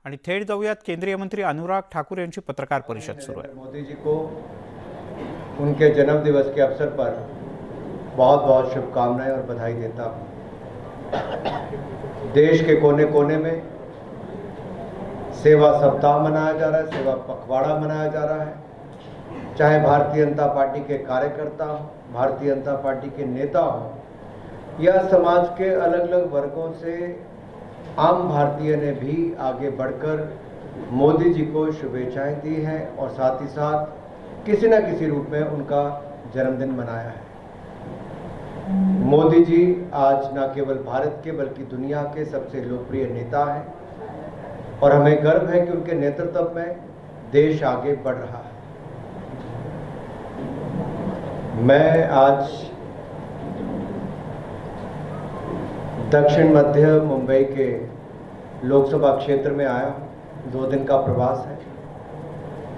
आणि थेट जाऊयात केंद्रीय मंत्री अनुराग ठाकूर यांची पत्रकार परिषद सुरू आहे। मोदी जी को उनके जन्मदिवस के अवसर पर बहुत बहुत शुभकामनाएं और बधाई देता हूं। देश के कोने कोने में सेवा सप्ताह मनाया जा रहा है, सेवा पखवाड़ा मनाया जा रहा है। चाहे भारतीय जनता पार्टी के कार्यकर्ता हो, भारतीय जनता पार्टी के नेता हो या समाज के अलग अलग वर्गों से आम भारतीय ने भी आगे बढ़कर मोदी जी को शुभेच्छाएं दी हैं और साथ ही साथ किसी न किसी रूप में उनका जन्मदिन मनाया है। मोदी जी आज न केवल भारत के बल्कि दुनिया के सबसे लोकप्रिय नेता हैं और हमें गर्व है कि उनके नेतृत्व में देश आगे बढ़ रहा है। मैं आज दक्षिण मध्य मुंबई के लोकसभा क्षेत्र में आया हूँ। 2 दिन का प्रवास है।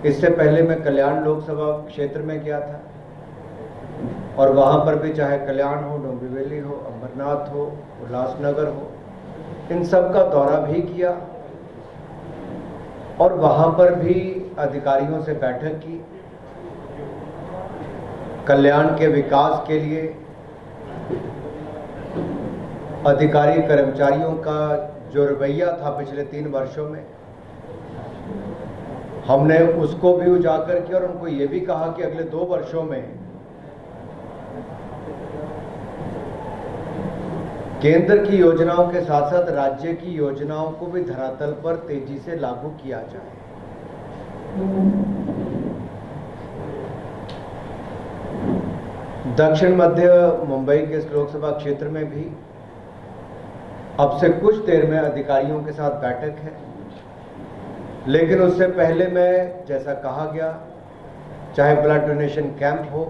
इससे पहले मैं कल्याण लोकसभा क्षेत्र में गया था और वहाँ पर भी चाहे कल्याण हो, डोंबिवली हो, अमरनाथ हो, उल्लासनगर हो, इन सब का दौरा भी किया और वहाँ पर भी अधिकारियों से बैठक की। कल्याण के विकास के लिए अधिकारी कर्मचारियों का जो रवैया था पिछले 3 वर्षों में, हमने उसको भी उजागर किया और उनको ये भी कहा कि अगले 2 वर्षों में केंद्र की योजनाओं के साथ साथ राज्य की योजनाओं को भी धरातल पर तेजी से लागू किया जाए। दक्षिण मध्य मुंबई के इस लोकसभा क्षेत्र में भी अब से कुछ देर में अधिकारियों के साथ बैठक है, लेकिन उससे पहले मैं, जैसा कहा गया, चाहे ब्लड डोनेशन कैंप हो,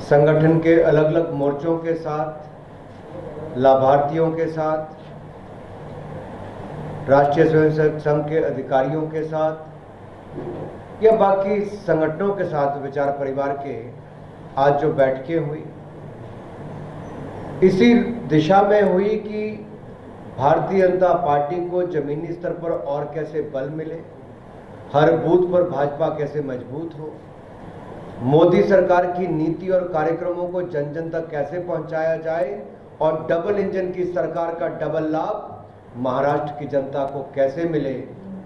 संगठन के अलग अलग मोर्चों के साथ, लाभार्थियों के साथ, राष्ट्रीय स्वयंसेवक संघ के अधिकारियों के साथ या बाकी संगठनों के साथ विचार परिवार के आज जो बैठकें हुई, इसी दिशा में हुई कि भारतीय जनता पार्टी को जमीनी स्तर पर और कैसे बल मिले, हर बूथ पर भाजपा कैसे मजबूत हो, मोदी सरकार की नीति और कार्यक्रमों को जन जन तक कैसे पहुंचाया जाए और डबल इंजन की सरकार का डबल लाभ महाराष्ट्र की जनता को कैसे मिले,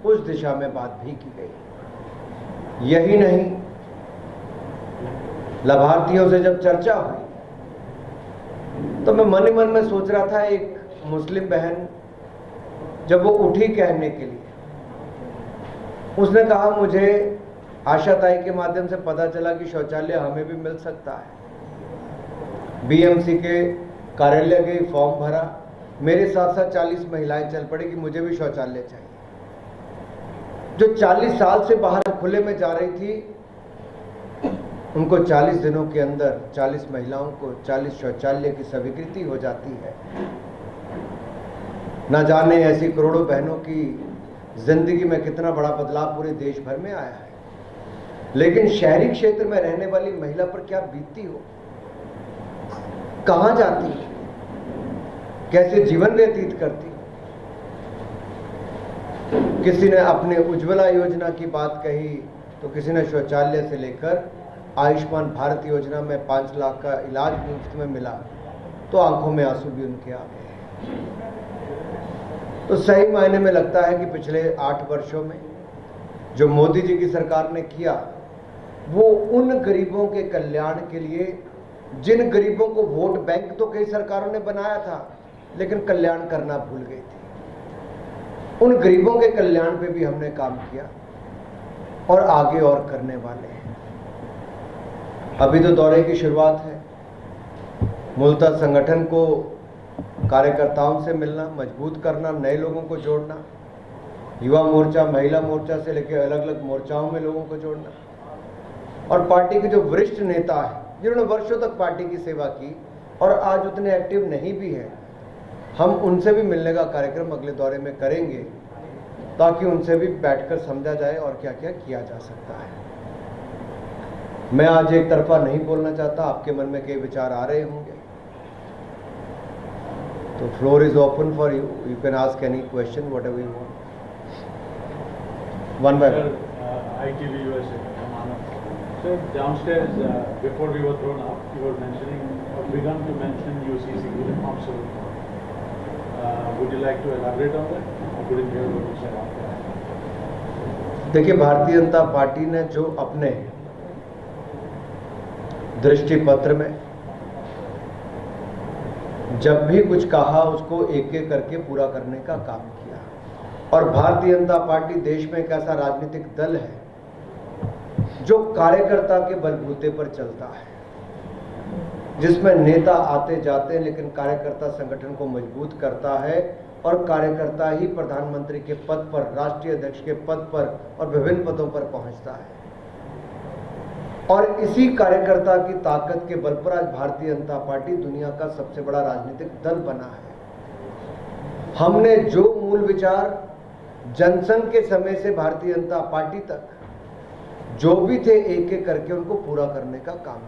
उस दिशा में बात भी की गई। यही नहीं, लाभार्थियों से जब चर्चा हुई तो मैं मन ही मन में सोच रहा था, एक मुस्लिम बहन जब वो उठी कहने के लिए, उसने कहा मुझे आशाताई के माध्यम से पता चला कि शौचालय हमें भी मिल सकता है। बीएमसी के कार्यालय गई, फॉर्म भरा, मेरे साथ साथ 40 महिलाएं चल पड़ी कि मुझे भी शौचालय चाहिए। जो 40 साल से बाहर खुले में जा रही थी, उनको 40 दिनों के अंदर 40 महिलाओं को 40 शौचालय की स्वीकृति हो जाती है। न जाने ऐसी करोड़ों बहनों की जिंदगी में कितना बड़ा बदलाव पूरे देश भर में आया है। लेकिन शहरी क्षेत्र में रहने वाली महिला पर क्या बीतती हो, कहां जाती है, कैसे जीवन व्यतीत करती हो। किसी ने अपने उज्ज्वला योजना की बात कही तो किसी ने शौचालय से लेकर आयुष्मान भारत योजना में 5 लाख का इलाज मुफ्त में मिला तो आंखों में आंसू भी उनके आ गए। तो सही मायने में लगता है कि पिछले 8 वर्षों में जो मोदी जी की सरकार ने किया, वो उन गरीबों के कल्याण के लिए, जिन गरीबों को वोट बैंक तो कई सरकारों ने बनाया था लेकिन कल्याण करना भूल गई थी, उन गरीबों के कल्याण पे भी हमने काम किया और आगे और करने वाले हैं। अभी तो दौरे की शुरुआत है। मूलतः संगठन को कार्यकर्ताओं से मिलना, मजबूत करना, नए लोगों को जोड़ना, युवा मोर्चा, महिला मोर्चा से लेकर अलग अलग मोर्चाओं में लोगों को जोड़ना, और पार्टी के जो वरिष्ठ नेता हैं जिन्होंने वर्षों तक पार्टी की सेवा की और आज उतने एक्टिव नहीं भी हैं, हम उनसे भी मिलने का कार्यक्रम अगले दौरे में करेंगे ताकि उनसे भी बैठकर समझा जाए और क्या क्या किया जा सकता है। मैं आज एक तरफा नहीं बोलना चाहता, आपके मन में कई विचार आ रहे होंगे। तो floor is open for you, you can ask any question what ever you want, one by one. ITV USA from Anand. So downstairs, before we were thrown up, you were mentioning, or begun to mention UCC, Uniform Civil Code. Would you like to elaborate on that? I couldn't hear what you said after that. देखिए, Bharatiya Janata party ने जो अपने दृष्टि पत्र में जब भी कुछ कहा उसको एक एक करके पूरा करने का काम किया. और भारतीय जनता पार्टी देश में एक ऐसा राजनीतिक दल है जो कार्यकर्ता के बलबूते पर चलता है, जिसमें नेता आते जाते हैं लेकिन कार्यकर्ता संगठन को मजबूत करता है और कार्यकर्ता ही प्रधानमंत्री के पद पर, राष्ट्रीय अध्यक्ष के पद पर और विभिन्न पदों पर पहुंचता है. और इसी कार्यकर्ता की ताकत के बल पर आज भारतीय जनता पार्टी दुनिया का सबसे बड़ा राजनीतिक दल बना है. हमने जो मूल विचार जनसंघ के समय से भारतीय जनता पार्टी तक जो भी थे एक एक करके उनको पूरा करने का काम